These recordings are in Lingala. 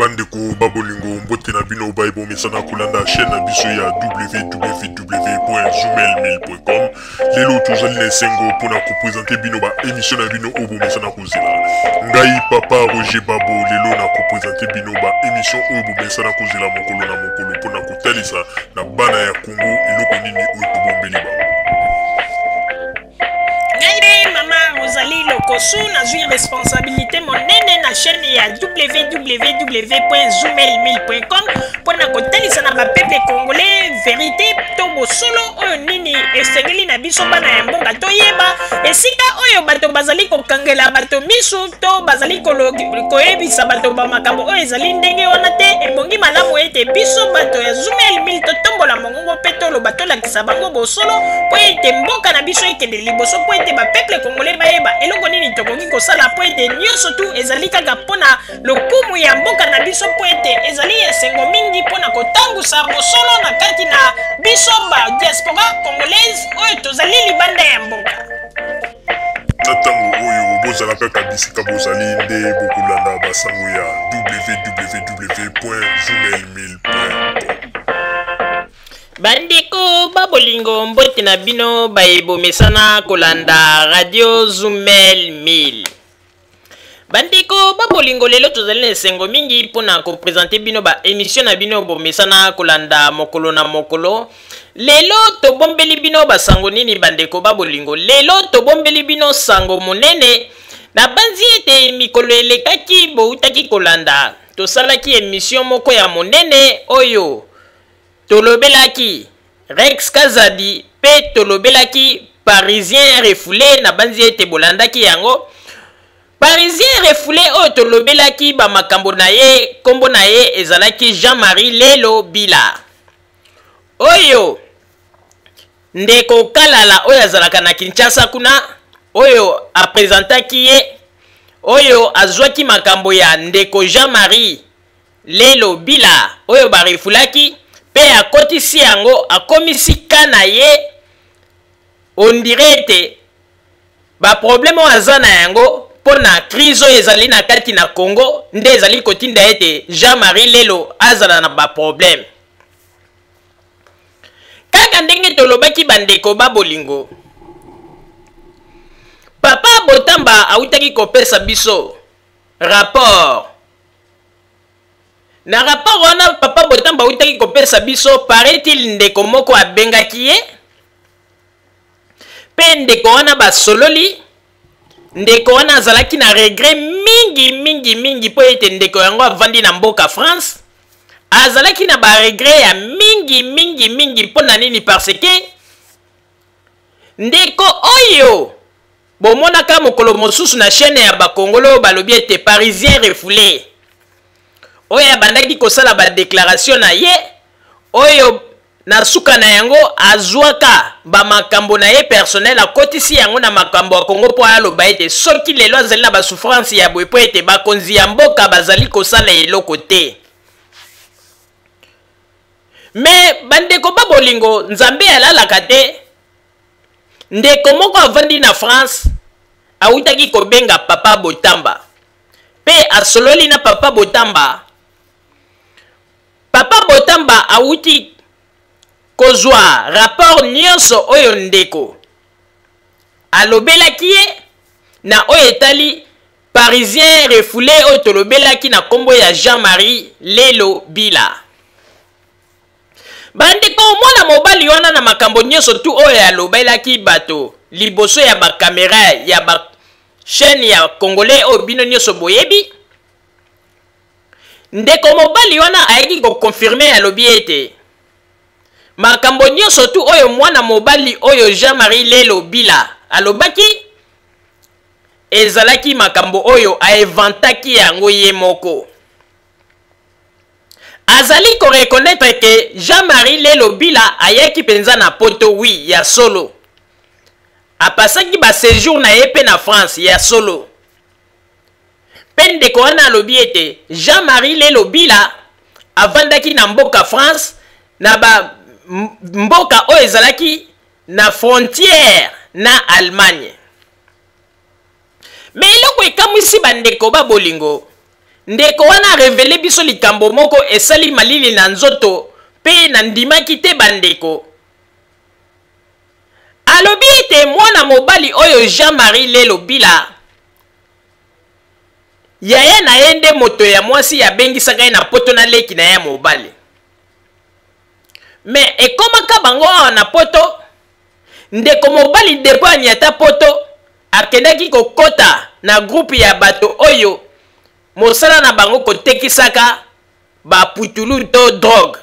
Bandeko babolingo mbote na bino baibo mesana kulanda chaîne na biso ya www.zoomelmail.com. Lelo tozali na sengo pona ko présenter bino ba émission na bino obo mesana kozela. Ngai papa Roger Babo lelo na ko présenter bino ba émission obo mesana kozela mokolo na mokolo pona ko talisa na bana ya Congo eloko nini oyo tobombeli ba. Rosalie Lokosu na zui responsabilité monene na chaîne ya www.zoomelmail.com pour na kotalisa na peuple congolais vérité to bosolo oyo nini esengeli na biso bana ya mboka toyeba esika oyo bato bazali kokangela bato misu to bazali koyebisa bato ba makambo oyo ezali ndenge wana te ebongi malamu ete biso bato ya Zoomelmail totombola mongongo pe toloba tolakisa bango bosolo po ete mboka na biso ekende liboso po ete ba peuple congolais bayeba eloko nini tokoki kosala po ete nyonso tu ezali kaka mpona lokumu ya mboka na biso po ete ezali esengo mingi mpona kotangusa bosolo na kati na biso ba diaspora congolaise oyo tozali libanda ya mboka. Na ntango oyo bozalaka kabisika bozali nde bokolanda basango ya www.zoomelmail.com. Bandeko babolingo mbote na bino bayebo mesana kolanda radio Zoomelmail. Bandeko babolingo lelo tozali na sengo mingi pona ko présenter bino ba émission na bino bo mesana kolanda mokolo na mokolo. Lelo to bombeli bino basango nini bandeko babolingo. Lelo to bombeli bino sango monene na banzi ete mikolo elekaki bo utaki kolanda. To salaki émission moko ya monene oyo tolobelaki Rex Kazadi pe tolobelaki Parisien refoulé na banzi ete bolandaki yango. Parisien refoulé oyo tolobelaki ba makambo na ye kombo na ye ezalaki Jean-Marie Lelo Bila. Oyo ndeko kalala oyo azalaka na Kinshasa kuna oyo apresentaki ye oyo azwaki makambo ya ndeko Jean-Marie Lelo Bila oyo barefulaki pe akotisi yango akomisi kana ye on dirait ete ba problème aza na yango pona crise oyo ezali na kati na Congo nde ezali kotinda ete Jean-Marie Lelo azala na ba problème. Kaka ndenge tolobaki bandeko babolingo Papa Botamba autaki kopesa biso rapport. Na rapport wana Papa Botamba autaki kopesa biso paraît-il ndeko moko abengaki ye pe ndeko wana basololi ndeko wana azalaki na regret mingi po ete ndeko yango avandi na mboka France azalaki na ba regret ya mingi mpona nini parce que ndeko oyo bomonaka mokolo mosusu na chaîne ya bakongolo balobi ete Parisien refoulé oyo abandaki kosala ba déclaration na ye oyo na suka na yango azwaka ba makambo na ye personnel akotisi yango na makambo ya Congo po aloba ete soki lelo azali na ba souffrance ya boye po ete bakonzi ya mboka bazali kosala eloko te. Mais bandeko babolingo nzambe alalaka te ndeko moko avandi na France autaki kobenga Papa Botamba pe asololi na Papa Botamba. Papa Botamba auti kozwa rapport nyonso oyo ndeko alobelaki ye na oyo etali Parisien refoulé oyo tolobelaki na kombo ya Jean-Marie Lelo Bila. Bandeko mwana mobali wana na makambo nyonso tu oyo alobelaki bato liboso ya ba kamera ya ba chaîne ya congolais oyo bino nyonso boyebi. Ndeko mobali wana ayaki ko confirmer alobi ete makambo nyonso tu oyo mwana mobali oyo Jean-Marie Lelo Bila alobaki ezalaki makambo oyo aevantaki yango ye moko. Azali ko reconnaître que Jean-Marie Lelo Bila ayaki penza na poto oui ya solo. Apasaki ba séjour na ye pe na France ya solo. Pende ko wana alobi ete Jean-Marie Lelo Bila avandaki na mboka France na ba mboka oyo ezalaki na frontière na Allemagne. Mais eloko ekamwisi bandeko babolingo ndeko wana revele biso likambo moko esali malili na nzoto pe na ndimaki te bandeko. Alobi ete mwana mobali oyo Jean-Marie Lelo Bila yaya na ye nde moto ya mwasi ya bengisaka ye na poto na leki na ya mobali. Me ekomaka bango awa na poto, ndeko mobali depo anyata poto akendaki kokota na groupe ya bato oyo mosala na bango kotekisaka baputulu to drogue.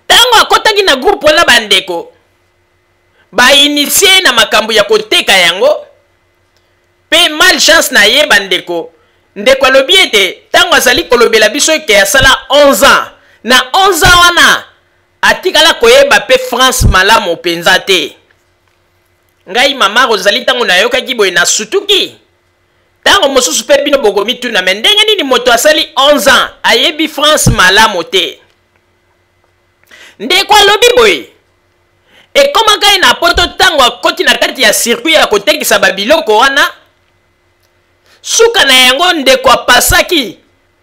Tango akotaki na groupe wana bandeko initie na makambo ya koteka yango, pe malchance na ye bandeko, ndeko alobi ete tango azali kolobela biso eke asala 11 ans, na 11 ans wana atikala koyeba pe France malamu penza te. Ngai mama Rosalie tango nayokaki boye na sutuki, tango mosusu pe bino bokomi tuna me ndenge nini moto asali 11 ans ayebi France malamu te. Ndeko alobi boye ekomaka ye na poto tango akoti na kati ya circuit ya kotekisa babiloko wana, suka na yango ndeko apasaki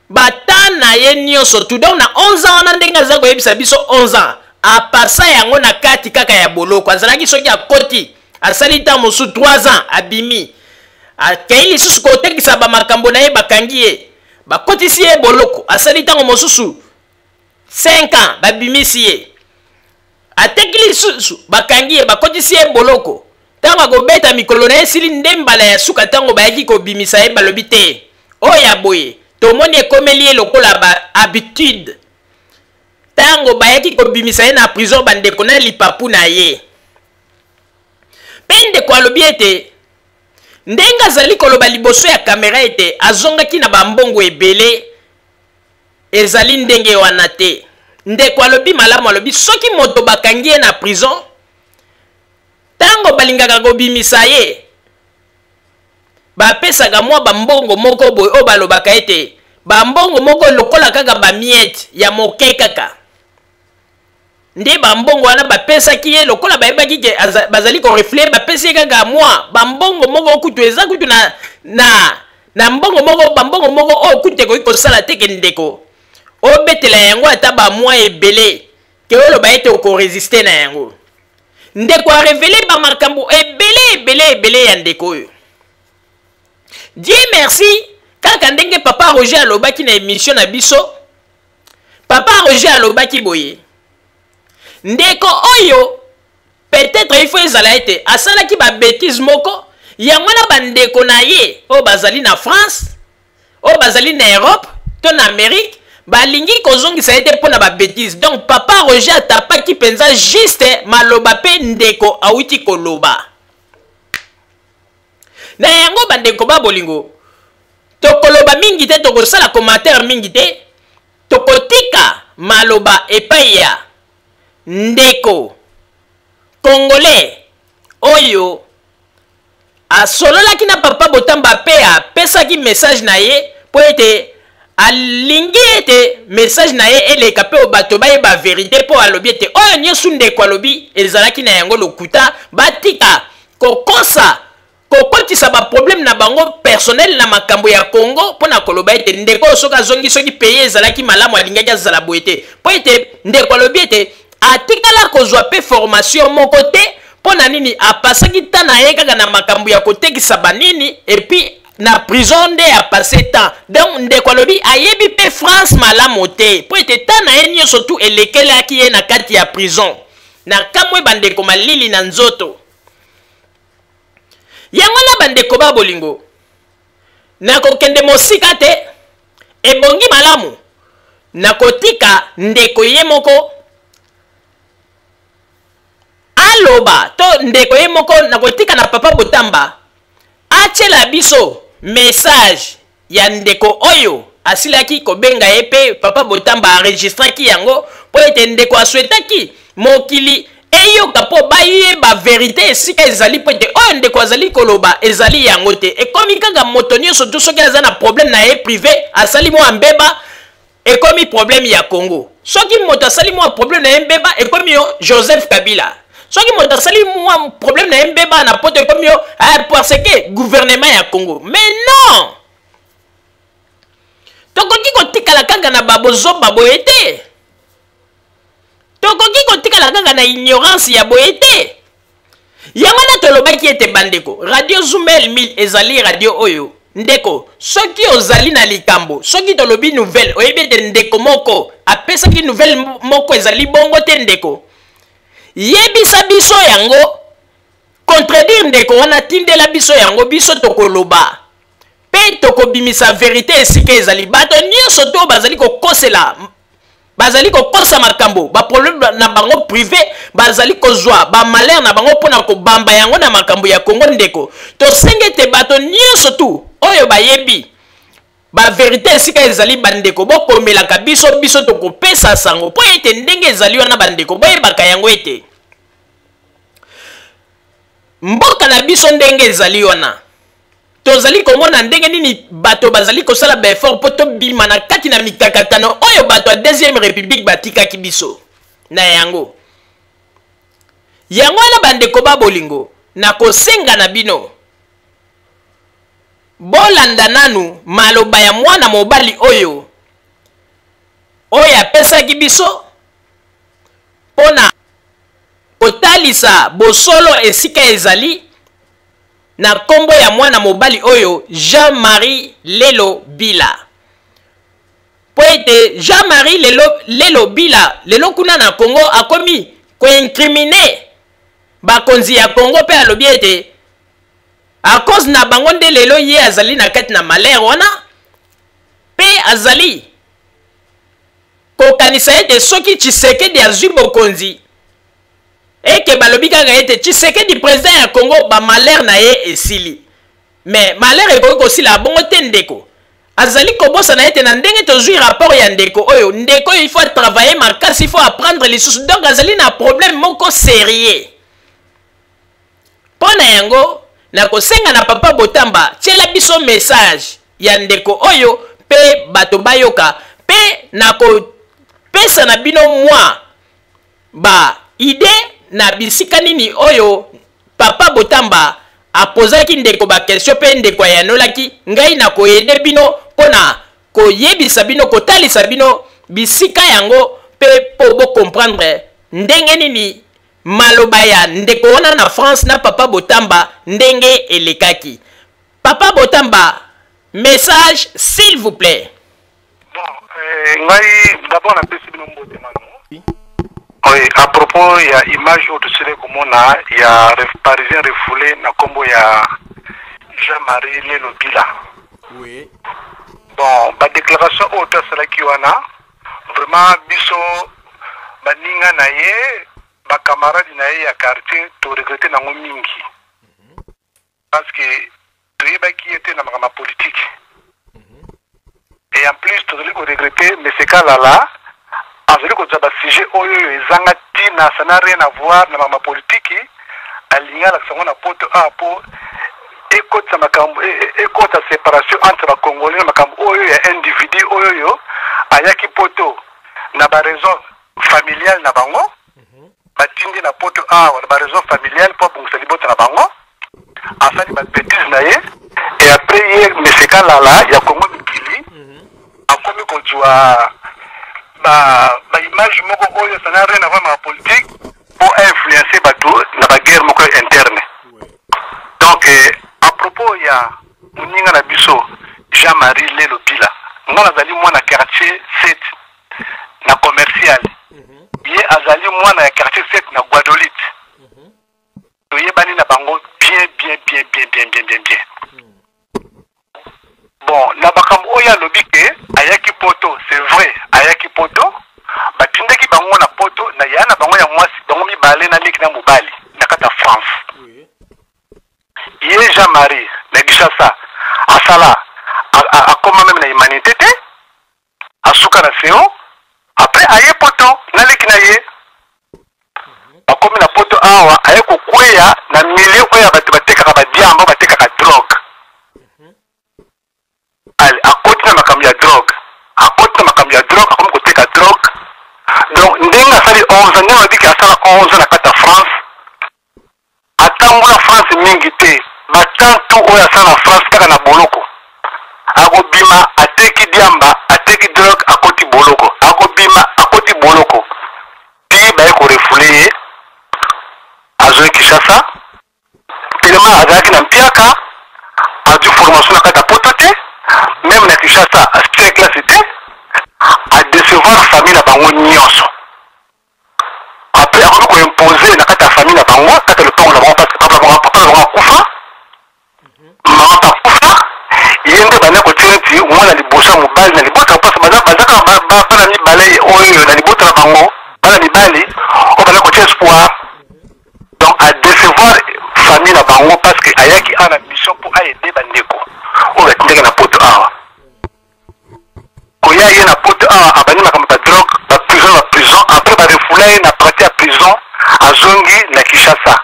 bata na ye nyonso tu. Donc na 11 ans wana ndenge aza koyebisa biso 11 ans apasa yango na kati kaka ya boloko. Azalaki soki akoti asali ta mosu 3 ans abimi akei lisusu kotekisa bamakambo na ye bakangi ye bakotisi ye boloko, asali tango mosusu 5 ans babimisi ye ateki lisusu bakangi ye bakotisi ye boloko. Tango akobeta mikolo na ye sili nde mbala ya suka tango bayaki kobimisa ye balobi te oya boye tomoni ekomeli ye lokola ba habitude. Tango bayaki kobimisa ye na prison bandeko na lipapu na ye, pe ndeko alobi ete ndenge azali koloba liboso ya kamera ete azongaki na bambongo ebele ezali ndenge wana te. Ndeko alobi malamu, alobi soki moto bakangi ye na prison tango balingaka kobimisa ye bapesaka mwa bambongo moko boye oyo balobaka ete bambongo moko lokola kaka bamiete ya moke kaka nde bambongo wana bapesaki ye lokola bayebaki ke bazali korefle bapesi ye kaka mwa bambongo moko kutu eza kutu na mbongo moko bambongo moko oyo kutu ekoki kosala teke ndeko obetela yango ata bamwa ebele ke oloba ete okoresiste na yango. Ndeko arevele bamakambo ebele ya ndeko oyo. Dieu merci kaka ndenge papa Roger alobaki na émission na biso, papa Roger alobaki boye ndeko oyo peut-être il faut ezala ete asalaki ba bêtise moko yango na bandeko na ye oyo bazali na France oyo bazali na Europe to na Amérique balingi kozongisa ete mpona ba bêtise. Donc papa Roger atapaki penza juste maloba pe ndeko awuti koloba na yango bandeko ba bolingo tokoloba mingi te, tokosala commentaire mingi te, tokotika maloba epai ya ndeko congolais oyo asololaki na papa Botamba pe apesaki message na ye po ete alingi ete message na ye eleka pe bato bayeba vérité po alobi ete oyo nyonso ndeko alobi ezalaki na yango lokuta batika kokosa kokotisa baproblème na bango personnel na makambo ya Congo mpona koloba ete ndeko soki azongi soki peye ezalaki malamu alingaki azala boye te po ete ndeko alobi ete atikala kozwa pe formation moko te mpona nini apasaki ta na ye kaka na makambo ya kotekisa banini epuis na prison nde apase temps. Donc ndeko alobi ayebi pe France malamu te po ete ta na ye nyonso tu elekelaki ye na kati ya prison na kamwe bandeko malili na nzoto yango na bandeko ba bolingo nakokende mosika te ebongi malamu nakotika ndeko ye moko aloba to ndeko ye moko nakotika na papa Botamba achela biso message ya ndeko oyo asilaki kobenga ye pe papa Botamba enregistraki yango po ete ndeko aswetaki mokili eyoka po bayeba vérité esika ezali po ete oyo ndeko azali koloba ezali yango te. Ekomi kaka moto nyonso tu soki aza na problème na ye privé asali mwa mbeba ekomi problème ya Congo. Soki moto asali mwa problème na ye mbeba ekomi yo Joseph Kabila. Soki moto asali mwa problème na ye mbeba na poto ekomi yo parce que gouvernement ya Congo. Mais non, babozoba boye te. Tokoki kotikala kaka na ignorance ya boye te. Yango na tolobaki ete bandeko radio Zoomel 1000 ezali radio oyo ndeko soki ozali na likambo soki tolobi nouvelle oyebi ete ndeko moko apesaki nouvelle moko ezali bongo te ndeko yebisa biso yango contredire ndeko wana tindela biso yango biso tokoloba pe tokobimisa vérité esika ezali bato nyonso to bazali kokosela bazali kokosa makambo ba problème na bango privé bazali kozwa ba malheur na bango pona ko bamba yango na makambo ya Congo ndeko to sengete bato nyonso tu oyo bayebi ba vérité esika ezali bandeko bokomelaka biso biso tokopesa sango po ete ndenge ezali wana bandeko boyebaka yango ete mboka na biso ndenge ezali wana tozali komona ndenge nini bato bazali kosala ba effort po tobima na kati na mikakatano oyo bato ya deuxième république batikaki biso na yango wana bandeko babolingo na kosenga na bino bolanda nanu maloba ya mwana mobali oyo apesaki biso pona kotalisa bosolo esika ezali na kombo ya mwana mobali oyo Jean-Marie Lelo Bila. Po ete Jean-Marie Lelo Bila lelo kuna na Congo akomi ko incriminer bakonzi ya Congo pe alobi ete a cause na bango nde lelo ye azali na kati na malheur wana pe azali kokanisa ete soki Tshisekedi azwi bokonzi eke balobi kaka ete Tshisekedi président ya Congo ba malheur na ye esili mais malheur ekoki kosila bongo te ndeko azali kobosa na ete na ndenge tozwi rapport ya ndeko oyo il faut travailler makasi il faut apprendre les sources donc azali na problème moko sérieux pona yango na kosenga na papa Botamba tiela biso message ya ndeko oyo pe bato bayoka pe na kopesa na bino mwa ba idée na bisika nini oyo papa Botamba apozaki ndeko ba question pe ndeko yanolaki ngai na koyede bino pona koyebisa bino kotalisa bino bisika yango pe po bo comprendre ndenge nini maloba ya ndeko wana na France na papa Botamba ndenge elekaki. Papa Botamba, message s'il vous plaît. Bon, ngai d'abord na pesi bino mbote mano. Oui, à propos ya image au tsele komona ya parisien refoulé na kombo ya Jean-Marie Lelo Bila. Oui. Bon, ba déclaration au tsela ki wana vraiment biso baninga na ye ba camarade na ye ya quartier to regretter nango mingi. Parce que to yeba ki était na ma politique. Et en plus to regretter mais c'est cas là avec le sujet oyo ezanga tina ça n'a rien à voir na ma politique alinga la seconde poto a po écoute ça makambo écoute la séparation entre les Congolais makambo oyo ya individu oyo ayaki poto na ba raison familiale na bango batindi na poto a ba raison familiale pour bon salibota na bango afani ba bêtise na ye et après hier monsieur Kalala ya Congo mikili akomi ko jwa ba image moko oyo ça n'a rien à voir avec la politique pour influencer bateau dans la guerre moko interne. Donc à propos il y a muninga na biso Jean-Marie Lelo Bila ngana azali mwana quartier 7 na commercial ye azali mwana ya quartier 7 na Guadolite to yebani na bango bien. Bon, na bakambo oya lobike ayaki poto, c'est vrai, ayaki poto, batindaki bango na poto na yana bango ya mwasi, bango mibale na leki na mobali, na kata France. Oui. Ye Jean-Marie, na Gishasa, asala, a koma même na humanité te, asuka na seo, après aye poto, na leki na ye. Akomi na poto awa, aye kukweya na milieu oya bateka ka badiambo, bateka ka drogue. Akoti na makambo ya drogue akomi koteka drogue donc ndenge asali 11 ndenge abiki asala 11 na kati ya France atambola France mingi te batantu oyo asala na France kaka na boloko akobima ateki diamba ateki drogue akoti boye Kinshasa. Tellement azalaki na mpiaka a du formation na kata poto te même na Kinshasa aspect classe te a décevoir famille na bango nyonso. Après akomi ko imposer na kata famille na bango kata le temps na bango parce que papa bango kufa mama kufa yende bana ko tenti mwana libosa mobali na libota parce bazaka bana mibale oyo na libota na bango bana mibali o bana ko espoir. Donc à décevoir famille na bango parce que ayaki ana mission pour aider bandeko o batindeka na poto awa koya ye na poto awa abani makambo ba drogue ba prison après ba refula na partie à prison azongi na Kinshasa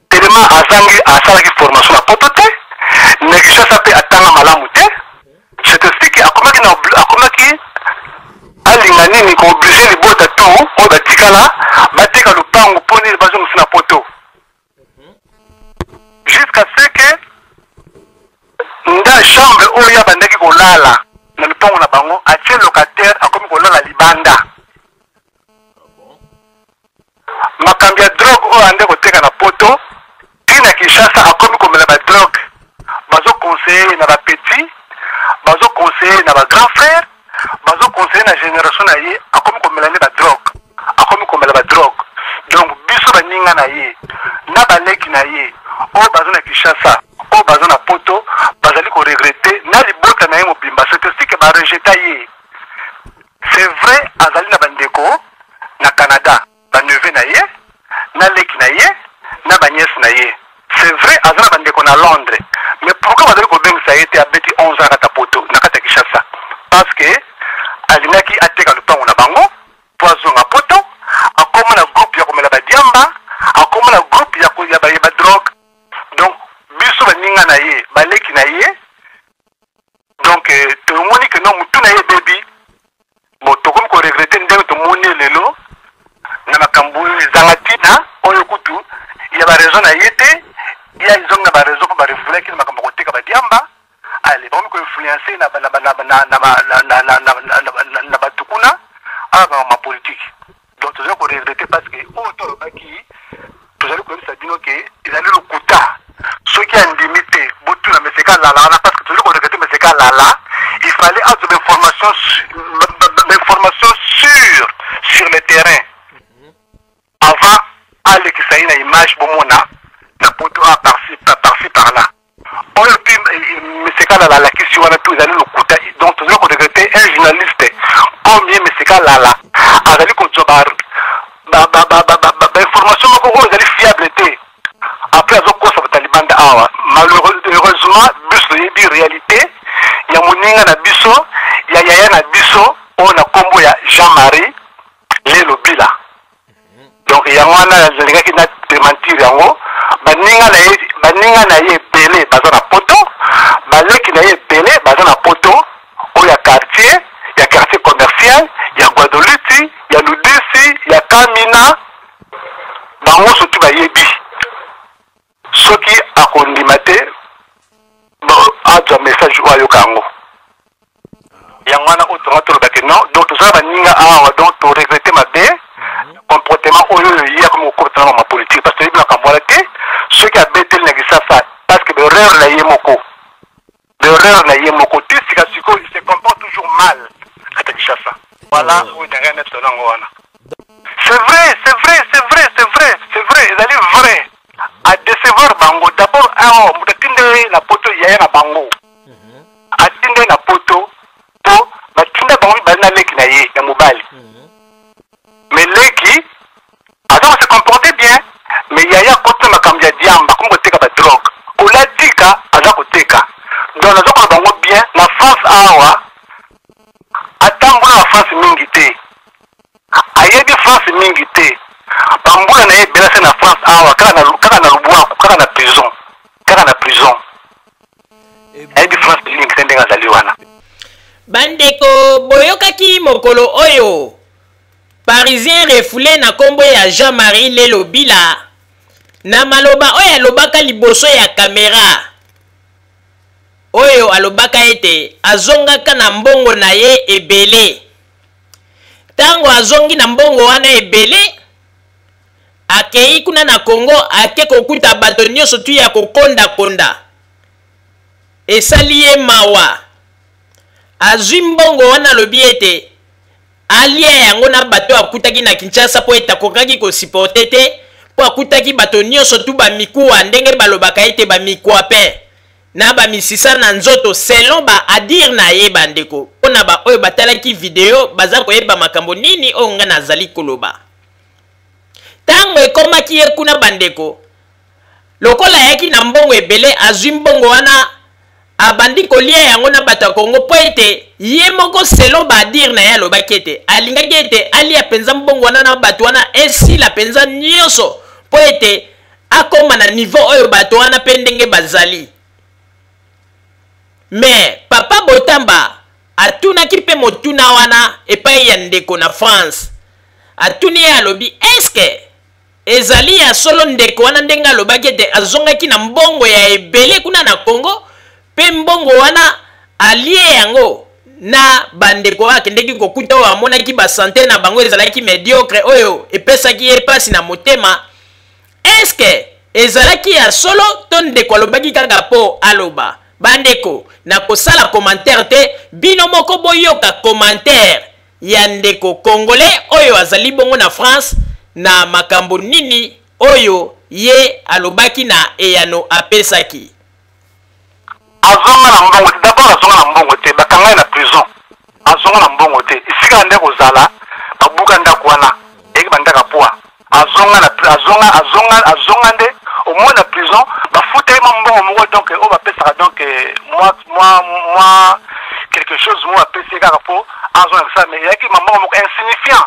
tellement azangi asalaki formation na poto te na Kinshasa pe atanga malamu te c'est aussi que akomaki alinga nini ko obligé libota tu o batikala bateka lupango poni bazongi na poto jusqu'à ce que nda chambre oyo ya bandaki kolala na lupango na bango atie locataire akomi kolala libanda makambi ya drogue oyo ande koteka na poto tina Kinshasa akomi komela ba drogue bazo conseiller na ba petit bazo conseiller na ba grand frère bazo conseiller na génération na ye akomi komela ne ba drogue akomi komela ba drogue donc biso baninga na ye na baleki na ye o bazo na Kinshasa o bazo na poto bazali ko regretter na libota na ye mobimba c'est aussi que ba rejeta ye c'est vrai azali na bandeko na Canada ba neveu na ye na leki na ye na ba nièce na ye c'est vrai azali na bandeko na Londres mais pourquoi bazali ko bengisa ye te abeti 11 ans kata poto na kata Kinshasa parce que alingaki ateka lupango na bango poison na poto akoma na groupe ya komela ba diamba akoma na groupe ya ko ya ba drogue donc biso baninga na ye baleki na ye donc tout le monde que non mutu na ye baby bon tokomi ko regretter ndenge to moni lelo na makambo zangatina oyo kutu ya ba raison na ye te ya izonga ba raison ba refula ki makambo ko teka ba diamba allez bon ko influencer na batukuna aba ma politique donc tu ko regretter parce que auto baki tu allez ko sa bino ke il allait le kuta ceux qui ont limité botu na meseka lala parce que tu ko regretter meseka lala il fallait avoir des informations sur le terrain avant aller que ça ait une image bomona na poto a par-ci par-là on le puis meseka lala qui si on a tout ils allaient le kuta donc tu ko regretter un journaliste comme meseka lala azali ko jobar information moko oyo ezali fiabilité après azokosa batalibanda awa malheureusement biso yebi réalité ya moninga na biso ya yaya na biso oyo na kombo ya Jean-Marie Lelo Bila donc yango wana azalingaki na démentir yango baninga na ye ebele baza na poto baleki na ye ebele baza na poto oyo ya quartier commercial ya Guadeloupe ya Ludisi ya Kamina bango soki bayebi soki akondima te azwa message oyo ayoka yango yango wana oyo tonga tolobaki non donc tozala baninga awa donc toregrete mabe comportement oyo ya komi kokopetana ma politique parce que toyebi makambo wana te soki abeteli na Kinshasa parce que berreur na ye moko te sika sikoyo il se comporte toujours mal kata Kinshasa voilà oyo ndenge neti tonango wana c'est vrai ezali vrai à décevoir bango d'abord mutu atindeli na poto yaya na bango atindeli na poto po batinda bango mibali na leki na ye ya mobali mais leki aza se comporter bien mais yaya kota makambo ya diamba komi koteka ba drogue kolatika aza koteka donc naza kola bango bien na France awa atambola na France mingi te ayebi France mingi te bambula na ye belase na France awa kaka na lubwaku kaka na prison ayebi France mingi te ndenge azali wana bandeko boyokaki mokolo oyo parisien refoulé na kombo ya Jean-Marie Lelo Bila na maloba oyo alobaka liboso ya kamera oyo alobaka ete azongaka na mbongo na ye ebele tango azongi na mbongo wana ebele akei kuna na Congo ake kokuta bato nyonso tu ya kokonda esali ye mawa azwi mbongo wana lobi ete alia yango na bato akutaki na Kinshasa po ete akokaki kosiporte te po akutaki bato nyonso tu bamikuwa ndenge balobaka ete bamikuwa pe na bamisisa na nzoto selon ba adire na ye bandeko mpona ba oyo batalaki video baza koyeba makambo nini oyo nga nazali koloba ntango ekomaki ye kuna bandeko lokola ayaki na mbongo ebele azwi mbongo wana abandi kolia yango na bato ya Kongo po ete ye moko selon ba adire na ye alobaki ete alingaki ete alia mpenza mbongo wana na bato wana esila mpenza nyonso po ete akoma na niveau oyo bato wana mpe ndenge bazali. Mais papa Botamba atunaki mpe motuna wana epai ya ndeko na France atuni ye alobi eske ezali ya solo ndeko wana ndenge alobaki ete azongaki na mbongo ya ebele kuna na Congo mpe mbongo wana alie yango na bandeko akendeki kokuta oyo amonaki basante na bango ezalaki mediocre oyo epesaki ye pasi na motema eske ezalaki ya solo to ndeko alobaki kaka po aloba. Bandeko na kosala commentaire te bino moko boyoka commentaire ya ndeko congolais oyo azali bongo na France na makambo nini oyo ye alobaki na eyano apesaki. Azonga na mbongo te, d'abord azonga na mbongo te, bakanga na prison. Azonga na mbongo te, isika nde kozala babuka ndako wana eki bandaka poa. Azonga nde au moins la prison bafuta ye mbongo moko donc on va pesa donc moi quelque chose moi pesa kaka po azonga ça mais yaki mbongo moko insignifiant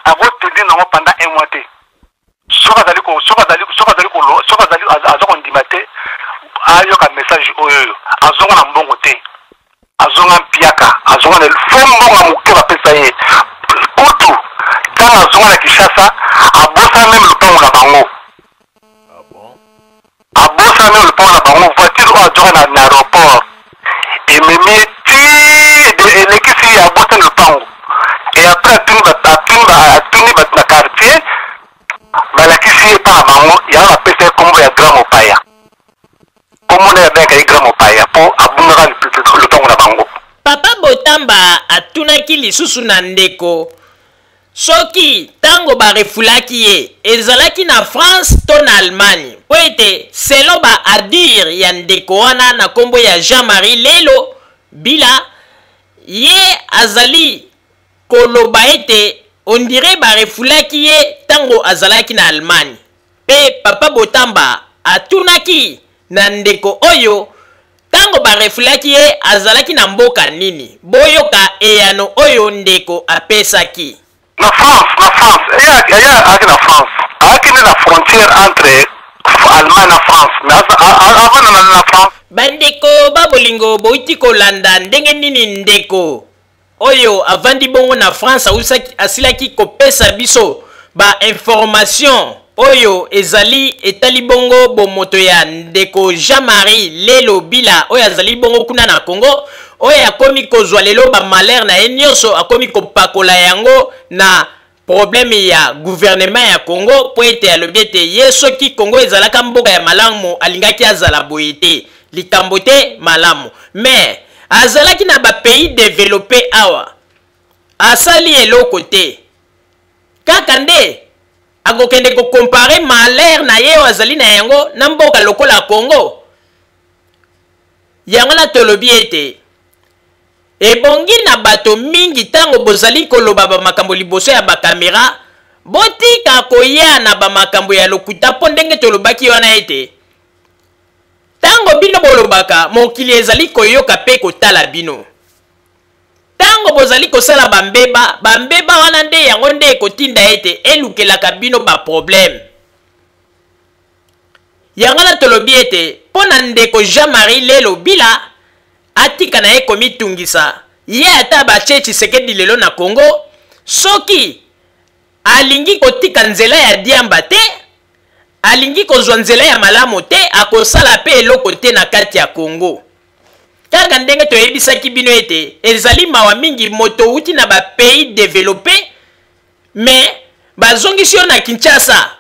avant te dire non pendant un mois te soka dali azonga ndimate ayoka message oyo azonga na mbongo te azonga mpiaka azonga le fo mbongo moke bapesa ye kutu tanga azonga na Kinshasa abosa même le pont na bango abosa même le pont na bango voiture oyo azonga na aéroport ememi ti elekisi abosa le pont et après atuni na quartier balakisi ye mpaka bango yango bapesa ye kombo ya grand mopaya kombo na yabengaka ye grand mopaya mpo abungaka lupango na bango. Papa Botamba atunaki lisusu na ndeko soki tango barefulaki ye ezalaki na France to na Allemagne po ete selon ba adire ya ndeko wana na kombo ya Jean-Marie Lelo Bila ye azali koloba ete on dirait barefulaki ye tango azalaki na Allemagne pe Papa Botamba atunaki na ndeko oyo tango barefulaki ye azalaki na mboka nini boyoka eyano oyo ndeko apesaki. Na France, ayaki na France. Ayaki na frontière entre Allemagne na France. Mais avant na France. Bandeko babolingo boiti kolanda ndenge nini ndeko oyo avandi bongo na France asilaki kopesa biso ba information oyo ezali etali bongo bomoto ya ndeko Jean-Marie Lelo Bila oyo azali bongo kuna na Congo oyo akomi kozwa lelo ba malheur na ye nyonso akomi kopakola yango na problème ya gouvernement ya Congo po ete alobi ete ye soki Congo ezalaka mboka ya malamu alingaki azala boye te likambo te malamu mais azalaki na ba pays développé awa asali eloko te kaka nde akokende kokompare malheur na ye azali na yango na mboka lokola Congo yango na tolobi ete ebongi na bato mingi tango bozali koloba ba makambo liboso ya bakamera botika koya na ba makambo ya lokuta po ndenge tolobaki wana ete tango bino bolobaka mokili ezali koyoka pe kotala bino tango bozali kosala bambeba wana nde yango nde ekotinda ete elukelaka bino ba problème yango na tolobi ete mpo na ndeko Jean-Marie Lelo Bila atika na ye komitungisa ye ata bache Tshisekedi lelo na Congo soki alingi kotika nzela ya diamba te alingi kozwa nzela ya malamu te akosala pe eloko te na kati ya Congo kaka ndenge toyebisaki bino ete ezali mawa mingi moto uti na ba pays développé mais bazongisi yo na Kinshasa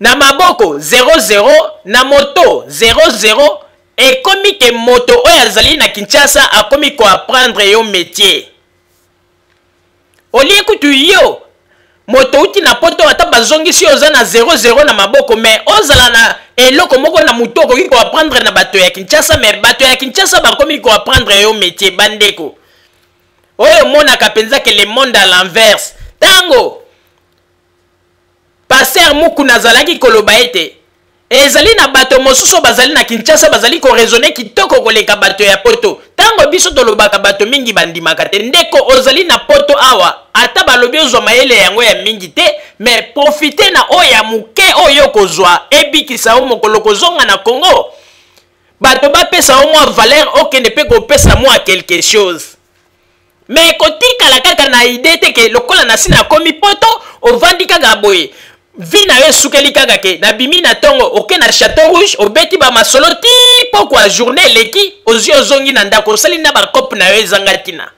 na maboko 00 na moto 00 ekomi ke moto oyo azali na Kinshasa akomi ko apprendre yo métier olie kutu yo moto uti na poto ata bazongisi oza na 00 na maboko mais ozala na eloko moko na muto okoki ko apprendre na bato ya Kinshasa mais bato ya Kinshasa bakomi ko apprendre yo métier bandeko oyo monaka penza ke le monde à l'inverse tango Passer Muku nazalaki koloba ete ezali na bato mosusu bazali na Kinshasa bazali ko raisonner kitoko koleka bato ya poto tango biso tolobaka bato mingi bandimaka te ndeko ozali na poto awa ata balobi ozwa mayele yango ya mingi te mais profiter na oya muke oyo kozwa ebikisa o mokolo kozonga na Congo bato bapesa o mwa valeur okende pe kopesa mwa quelque chose mais kotikala kaka na idée te ke lokola na sina komi poto ovandi kaka boye vi na yo sukeli kaka ke na bimi na tongo oke na Château Rouge obeti ba masolo ti pokwa journée leki ozi ozongi na ndako osali na bakope na yo ezanga tina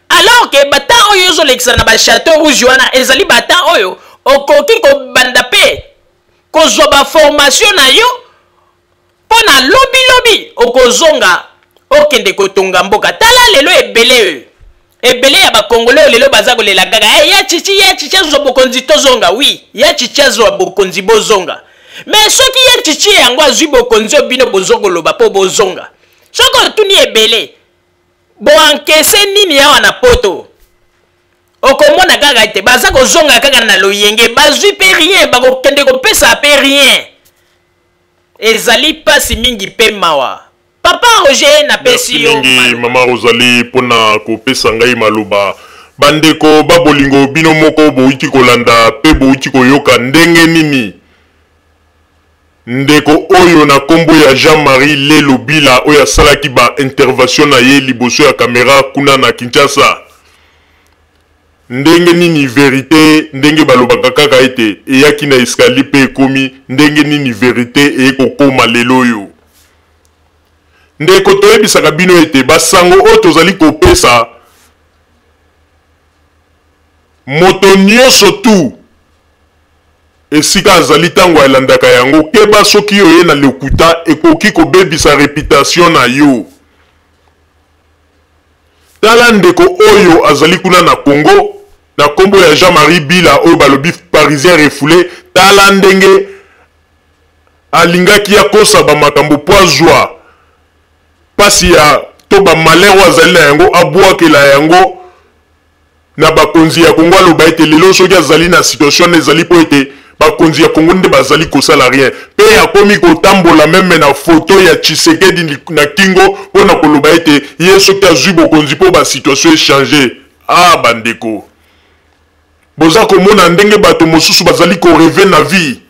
alors que bata oyo ozolekisa na ba Château Rouge wana ezali bata oyo okoki kobanda pe kozwa ba formation na yo pona lobi okozonga okende kotonga mboka tala lelo ebele ebele ya bakongole lelo baza kolela kaka ya chichi zo bokonzi tozonga oui ya chichi zo bokonzi bozonga mais soki ya chichi yango azwi bokonzi obino bozokoloba po bozonga soko tuni ebele bo ankese nini ya wana poto okomona kaka te baza kozonga kaka na loyenge bazwi pe rien bakokende kopesa pe rien ezali pasi mingi pe mawa Papa Roger na pesi yo mingi mama Rosalie pona kopesa ngai maloba bandeko babolingo bino moko boiti kolanda pe boiti koyoka ndenge nini ndeko oyo na kombo ya Jean-Marie Lelo Bila oyo asalaki ba intervention na ye liboso ya kamera kuna na Kinshasa ndenge nini vérité ndenge balobaka kaka ete eyaki na escalier pe ekomi ndenge nini vérité ekokoma lelo yo ndeko toyebisaka bino ete basango oyo tozali kopesa moto nyonso tu esika azali ntango alandaka yango keba soki oye na lokuta ekoki kobebisa réputation na yo tala ndeko oyo azali kuna na Congo na kombo ya Jean-Marie Bila oyo balobi parisien refoulé tala ndenge alingaki akosa bamakambo po azwa pasi ya to bamalero azali na yango abwakela yango na bakonzi ya Congo aloba ete lelo soki azali na situation ezali po ete bakonzi ya Congo nde bazali kosala rien pe akomi kotambola meme na foto ya Tshisekedi na kingo mpona koloba ete ye soki azwi bokonzi mpo basituation echange bandeko boza komona ndenge bato mosusu bazali koreve na vie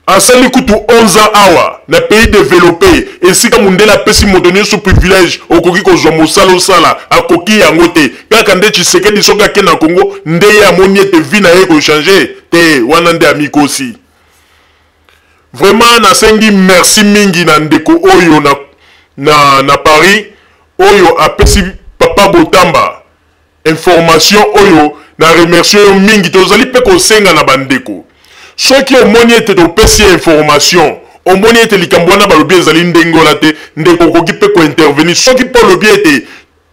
asali kutu 11 ans awa na pays développé esika mundela apesi moto nyonso privilège okoki kozwa mosala osala akoki yango te kaka nde Tshisekedi soki ake na Congo nde ye amoni ete vie na ye kochange te wana nde amikosi vraiment nasengi merci mingi na ndeko oyo na Paris oyo apesi Papa Botamba information oyo na remercie yo mingi tozali pe kosenga na bandeko soki omoni ete topesi information omoni ete likambo wana balobi ezali ndengola te ndeko okoki mpe kointervenir soki mpo lobi ete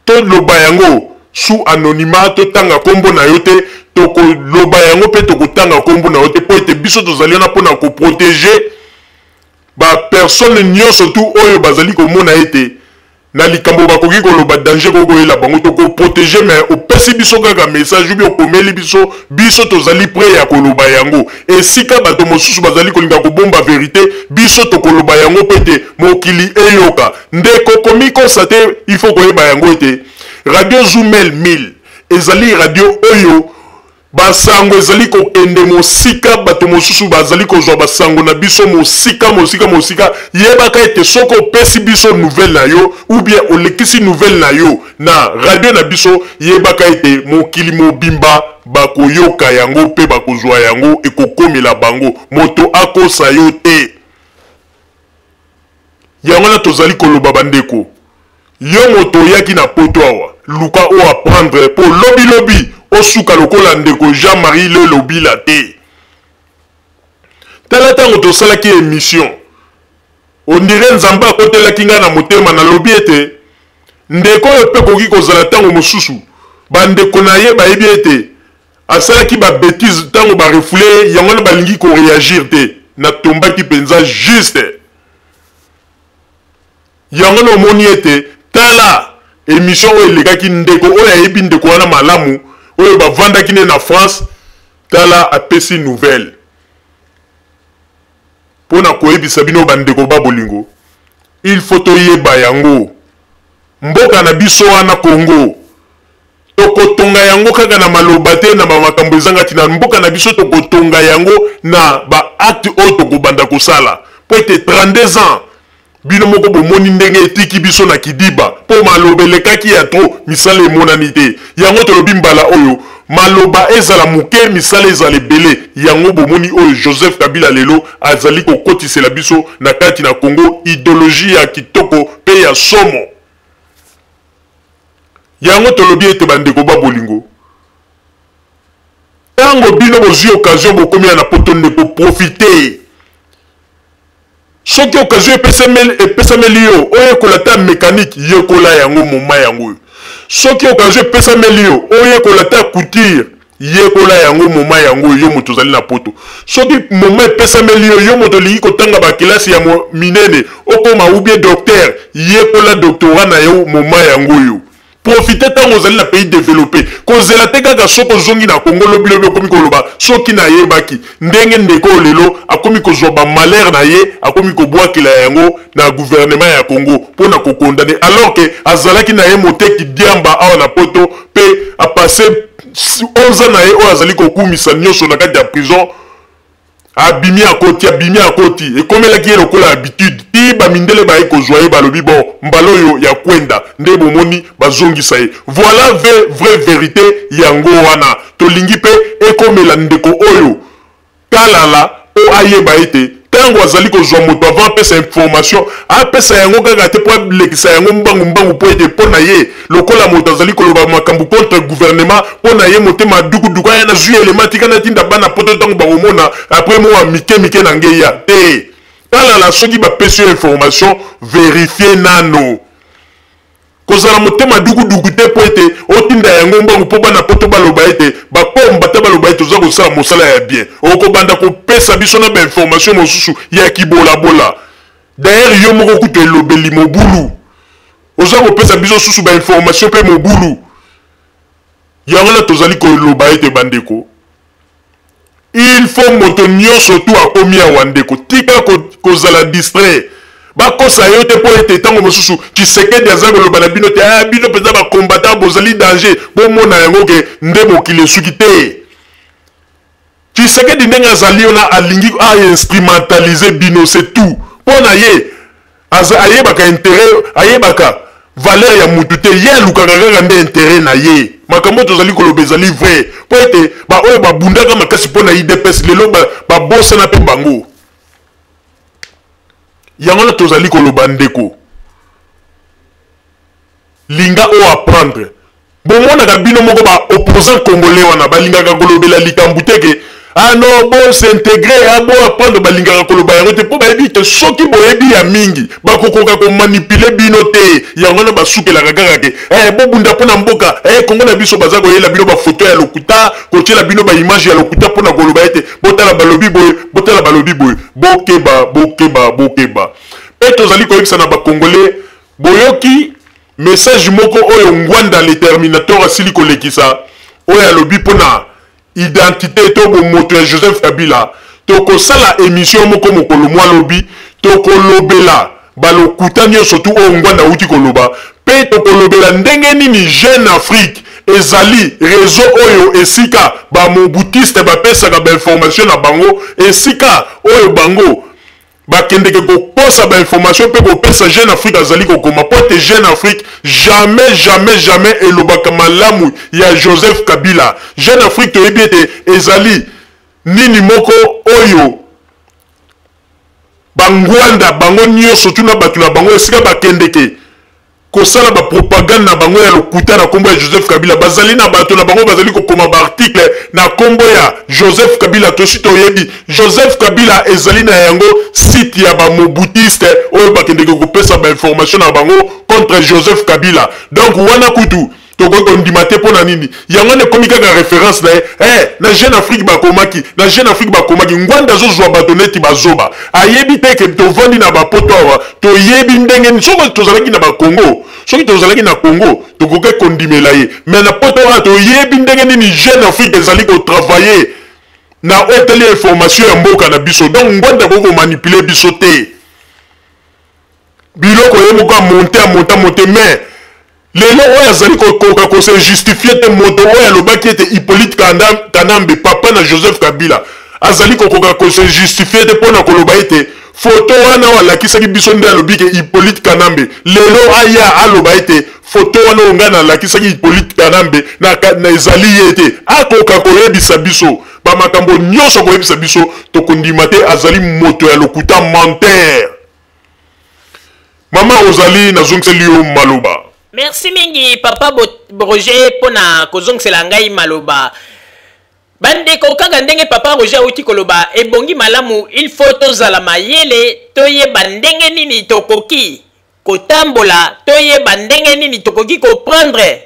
toloba yango sous anonymat totanga kombo na yo te tokoloba yango mpe tokotanga kombo na yo te mpo ete biso tozali wana mpona koprotege bapersone nyonso tu oyo bazali komona ete na likambo bakoki koloba danger kokoyela bango tokoprotege mais opesi biso kaka message ubi okomeli biso tozali prêt ya koloba yango esika bato mosusu bazali kolinga kobomba vérité biso tokoloba yango mpe ete mokili eyoka ndeko komi konstate il faut koyeba yango ete radio Zoumel 1000 ezali radio oyo basango ezali kokende mosika bato mosusu bazali kozwa basango na biso mosika yebaka ete soko opesi biso nouvelle na yo ou bien olekisi nouvelle na yo na radio na biso yebaka ete mokili mobimba bakoyoka yango mpe bakozwa yango ekokomela bango moto akosa yo te yango na tozali koloba bandeko yo moto oyaki na poto awa luka o apprendre po lobi osuka lokola ndeko Jean-Marie Lelo Bila te tala tango tosalaki émission on dirait nzamba akotelaki nga na motema na lobi ete ndeko oyo mpe koki kozala tango mosusu bandeko na ye bayebi ete asalaki babétise tango barefule yango wana balingi koréagir te natombaki mpenza juste yango na omoni ete tala émission oyo elekaki ndeko oyo ayebi ndeko wana malamu oyo bavandaki ne na France tala apesi nouvelle mpona koyebisa bino bandeko babolingo il faut toyeba yango mboka na biso wana Congo tokotonga yango kaka na maloba te na bamakambo ezangati na mboka na biso tokotonga yango na baacte oyo tokobanda kosala po ete 32 ans bino moko bomoni ndenge etiki biso na kidiba po maloba elekaki ya tro misala emonani te yango tolobi mbala oyo maloba ezala muke misala ezala ebele yango bomoni oyo Joseph Kabila lelo azali kokotisela biso na kati na Congo idéologie ya kitoko pe ya somo yango tolobi ete bandeko babolingo tango bino bozwi occasion bokomi na poto ndeko profiter soki occasion epesameli yo oyo ekola ta mécanique yekola yango moma yango soki occasion epesameli yo oyo ekola ta couture yekola yango moma yango yo moto ozali na poto soki moma epesameli yo moto olingi kotanga bakilasi ya minene okoma ubie docteur yekola doctorat na yo moma yango yo profiter tango ozali na pays développé kozela te kaka soko zongi na Congo lobi akomi koloba soki na yebaki ndenge ndeko lelo akomi kozwa ba malheur na ye akomi kobwakila yango na gouvernement ya Congo mpona kokondane alors que azalaki na ye moteki diamba awa na poto pe a passé 11 ans na ye oyo azali kokumisa nyonso na kati ya prison abimi akoti ekomelaki ye lokola habitude ti bamindele baye kozwa ye balobi bon mbala oyo ya kwenda nde bomoni bazongisa ye voilà vraie vérité yango wana tolingi mpe ekomela ndeko oyo kalala o ayeba ete tango azali kozwa moto avant apesa information apesa yango kaka te po alekisa yango mbangu po ete mpo na ye lokola moto azali koloba makambo contre gouvernement mpo na ye motema dukuduku aya na zwi elema tika na tinda bana poto ntango bakomona apres mowa mike na ngeya te kalala soki bapesi yo information verifie nano kozala motema dukuduku te po ete otinda yango mbangu mpo bana poto baloba ete bakomba te baloba ete oza kosala mosala ya bien okobanda kopesa biso na bainformation mosusu ya kibolabola d'ailleurs yo moko kutu elobeli mobulu oza kopesa biso susu bainformation mpe mobulu yango na tozali koloba ete bandeko il faut moto nyonso tu akomi awa ndeko tika kozala distrait bakosa yo te po ete tango mosusu Tshisekedi aza koloba na bino te bino mpenza bacombatant bozali danger bomona yango ke nde mokili esuki te Tshisekedi ndenge azali yo na alingi instrumentaliser bino c'est tout mpo na ye ayebaka intérêt ayebaka valeur ya mutu te ye alukaka kaka nde intérêt na ye makambo tozali koloba ezali vrai mpo ete baoyo babundaka makasi mpo na IDPS lelo babosana mpe bango yango na tozali koloba ndeko linga o apprendre bomonaka bino moko opposant congolais wana balingaka kolobela likambo teke non bo s'intégrer bo apprendre balingaka koloba yango te mpo bayebi te soki boyebi ya mingi bakokoka komanipule bino te yango na basukelaka kaka ke bobunda mpo na mboka kongo na biso baza koyela bino bafoto ya lokuta kotiela bino baimage ya lokuta mpo na koloba ete botala balobi boye bokeba mpe tozali koyebisa na bakongolais boyoki message moko oyo ngwanda l'éterminateur asili kolekisa oyo alobi mpo na identité to bomoto ya Joseph Kabila tokosala émission moko mokolo mwa lobi tokolobela balokuta nyonso tu oyo ngwanda uti koloba mpe tokolobela ndenge nini Jeune Afrique ezali réseau oyo esika bamobutiste bapesaka bainformation na bango esika oyo bango bakendeke koposa bainformation mpe kopesa Jeune Afrique azali kokoma po te Jeune Afrique jamais elobaka malamu ya Joseph Kabila. Jeune Afrique toyebi ete ezali nini moko oyo bangwanda bango nyonso tuna bato na bango esika bakendeke kosala ba propagande na bango ya lokuta na kombo ya Joseph Kabila bazali na bato na bango bazali kokoma ba article na kombo ya Joseph Kabila toshi toyebi Joseph Kabila ezali na yango site ya ba mobutiste oyo bakende kopesa ba information na bango contre Joseph Kabila donc wana kutu toko kondimate pona nini yango ne komika ka référence na na Jeune Afrique bakomaki na Jeune Afrique bakomaki ngwanda zo zwa bato neti bazoba ayebi te ke to vandi na bapoto awa to yebi ndenge soko tozalaki na Congo soki tozalaki na Congo tokoke kondimela ye mais na poto awa to yebi ndenge nini Jeune Afrique ezali ko travailler na hôtel information ya mboka na biso donc ngwanda ko manipuler biso te biloko yemoka monter mais lelo oyo azali kokoka ko se justifier te moto oyo alobaki ete Hippolyte Kanambe papa na Joseph Kabila azali kokoka ko se justifier te pona koloba ete photo wana walakisaki biso nde alobi ke Hippolyte Kanambe lelo aya aloba ete photo wana ongana alakisaki Hippolyte Kanambe na ezali ye te akoka koyebisa biso bamakambo nyonso koyebisa biso tokondima te azali moto ya lokuta menteur mama ozali nazongiseli yo maloba. Merci mingi papa Roger pona kozongisela ngai maloba. Bande kokanga ndenge papa Roger uti koloba ebongi malamu il faut tozala mayele toyeba ndenge nini tokoki kotambola toyeba ndenge nini tokoki prendre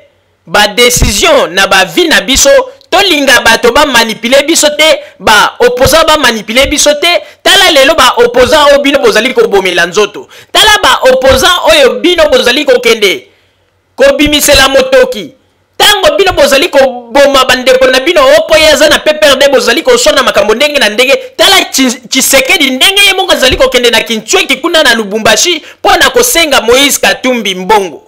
ba décision na ba vie na biso tolinga bato ba manipuler biso te ba opposant ba manipuler biso te tala lelo ba opposant o bino bozali ko bomela nzoto tala ba opposant oyo bino bozali ko kende ko bimisela motoki tango bino bozali ko boma bandeko na bino opoya za na PPRD bozali ko sona makambo ndenge na ndenge tala Tshisekedi ndenge ye mongo zali ko kende na Kinshasa kuna na Lubumbashi pona ko senga Moïse Katumbi mbongo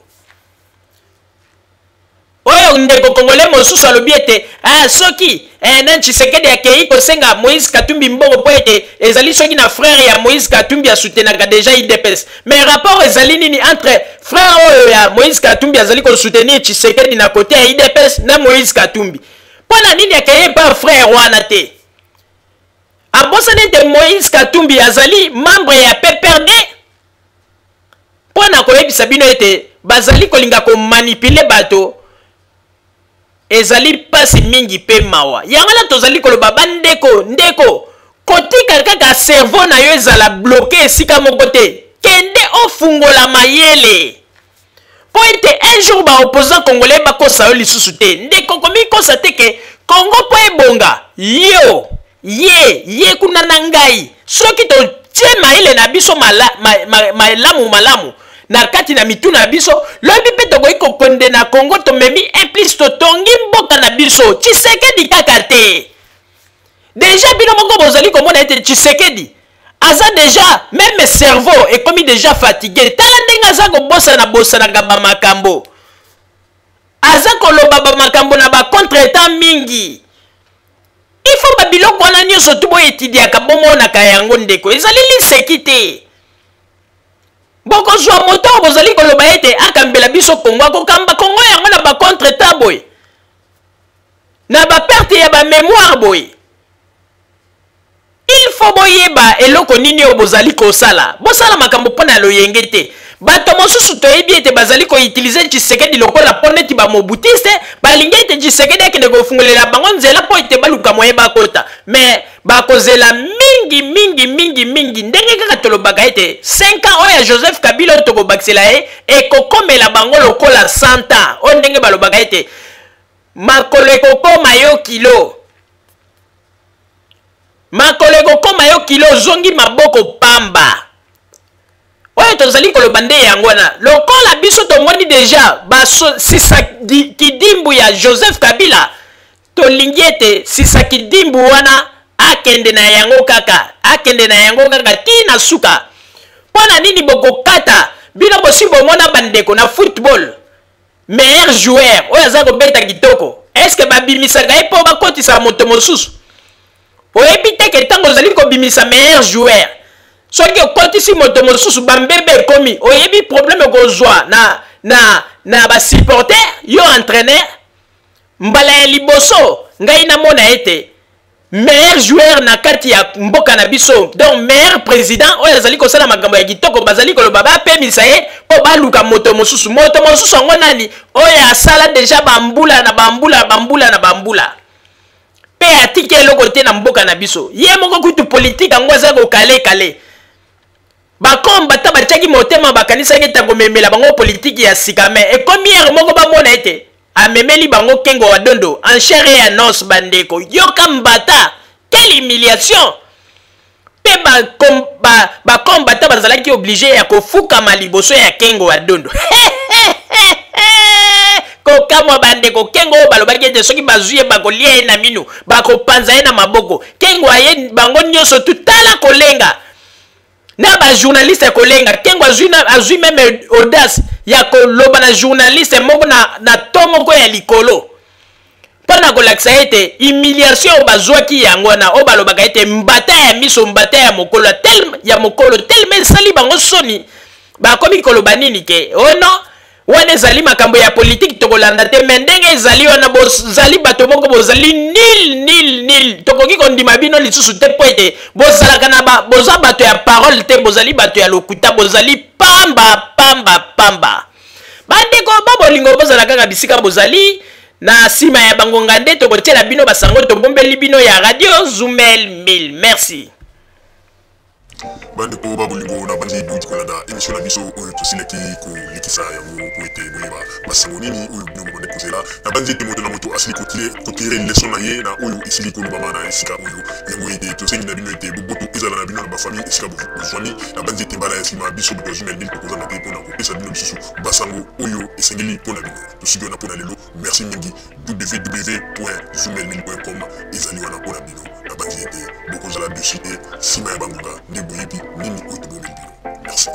oyo ndeko kongole mosusu alobi ete soki na Tshisekedi akei ko senga Moïse Katumbi mbongo po ete ezali soki na frère ya Moïse Katumbi a soutenaka déjà IDPS mais rapport ezali nini entre frère oyo ya Moïse Katumbi azali ko soutenir Tshisekedi na côté ya IDPS na Moïse Katumbi pona nini akei pa frère wana te abosani ete Moïse Katumbi azali membre ya PPRD pona koyebisa bino ete bazali kolinga ko manipuler bato ezali pasi mingi pe mawa yangala tozali koloba bandeko ndeko kotika kaka cerveau na yo ezala bloqué esika moko te kende ofungola mayele po ete un jour ba opposant congolais bakosa yo lisusu te ndeko komi kosa te ke Congo po ebonga yo ye kuna na ngai soki to tie mayele na biso malamu na kati na mitu na biso lobi pe tokoki kokonde na Congo tomemi implice totongi mboka na biso Tshisekedi kaka te déjà bino moko bozali komona ete Tshisekedi aza déjà même cerveau ekomi déjà fatigué tala ndenge aza kobosana bamakambo aza koloba bamakambo na bacontretemps mingi il faut babiloko wana nyonso tu boyetidiaka bomonaka yango ndeko ezali liseki te bokozwa moto bozali koloba ete akambela biso Congo akokamba Congo yango na bacontretemps boye na baperte ya bamémoire boye il faut boyeba eloko nini oyo bozali kosala bosala makambo mpona loyenge te bato mosusu toyebi ete bazali koutilize Tshisekedi lokola mpo neti bamobutiste balingi ete Tshisekedi akende kofungolela bango nzela mpo ete baluka moye bakota mais bakozela mingi ndenge kaka tolobaka ete 5 ans oyo ya Joseph Kabila oyo tokobakisela ye ekokomela bango lokola 100 ans oyo ndenge balobaka ete makolo ekokoma yo kilo makolo ekokoma yo kilo zongi maboko pamba oyo tozali koloba nde yango wana lokola biso tomoni deja basisa kidimbu ya Joseph Kabila tolingi ete sisa kidimbu wana akende na yango kaka tina suka pona nini bokokata bino bosi bomona bandeko na football meilleur joueur oyo aza kobeta kitoko est-ce que babimisaka ye mpo bakotisa moto mosusu oyebi te ke ntango ozali kobimisa meilleur joueur soki okotisi moto mosusu bambebe ekomi oyebi problème ekozwa na basupporter yo entraîneur mbala ya liboso ngai namona ete meilleur joueur na kati ya mboka na biso donc meilleur président oyo azali kosala makambo ya kitoko bazali koloba bapemisa ye mpo baluka moto mosusu yango nani oyo asala deja bambula na bambula mpe atiki eloko te na mboka na biso ye moko kutu politike yango aza kokale bakombata batiaki motema bakanisaki ntango memela bango politike ya sika me ekomi ere moko bamona ete amemeli bango Kengo wa Dondo en chair et en os bandeko yoka mbata quelle humiliation pe bakombata bazalaki obligé ya kofukama liboso ya Kengo wa Dondo kokamwa bandeko Kengo balobaki ete soki bazwi ye bakolia ye na minu bakopanza ye na maboko Kengo aye bango nyonso tutala kolenga na ba journaliste ya kolenga Kengo azwi même audace ya koloba na journaliste moko na to moko ya likolo mpona kolakisa ete humiliation bazwaki yango na o balobaka ete mbata ya miso mbata ya mokolo telme esali bango soni bakomi koloba nini ke ono wana ezali makambo ya politiki tokolanda te me ndenge ezali wana bozali bato moko bozali nil tokoki kondima bino lisusu te mpo ete bozalaka na boza bato ya parole te bozali bato ya lokuta bozali pamba bandeko babolingo bozala kaka bisika bozali na nsima ya bangonga nde tokotiela bino basango tobombeli bino ya radio Zoomel 1000 merci bandeko babolingo na bandi duti kolanda émission na biso oyo tosilaki kolikisa yango po ete boyeba basango nini oyo bino bomande kozela na bandi ete moto na moto asili kotire leson na ye na oyo esili kolobama na esika oyo yango ete tosengi na bino ete boboto ezala na bino na bafamille esika bozwami na bandi ete mbala ya nsima biso boto Zoomel 1000 tokozanga te mpona kopesa bino lisusu basango oyo esengeli mpona bino tosiki wana mpona lelo merci mingi www.zoomel1000.com ezali wana mpona bino na bandi ete bokozala dessus te nsima ya bangonga nde boyebi nini oyo tobomeli bino merci.